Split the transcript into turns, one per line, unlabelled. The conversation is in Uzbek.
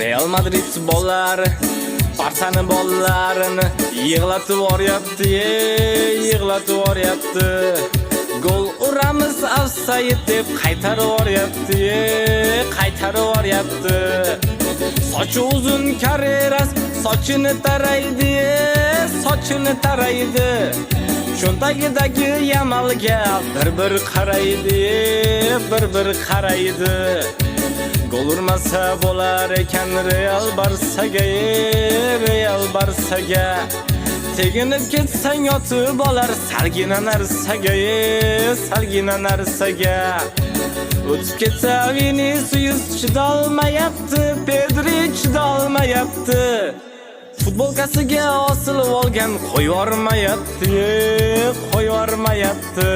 Real Madrid bollari Barsani bollarini yig'latib yuboryapti, yig'latib yuboryapti. Gol uramiz offside deb qaytarib yuboryapti, qaytarib yuboryapti. Sochi uzun Carreras sochini taraydi, sochini taraydi. Cho'ntagidagi Yamalga bir qaraydi, bir qaraydi. Gol urmasa bo'lar ekan Real Barsaga, Real Barsaga. Teginib ketsang yotib olar salgina narsaga, salgina narsaga. O'tib ketsa Vinicius chidolmayapti, Pedri chidolmayapti. Futbolkasiga osilib olgan qo'yvormayapti, qo'yvormayapti.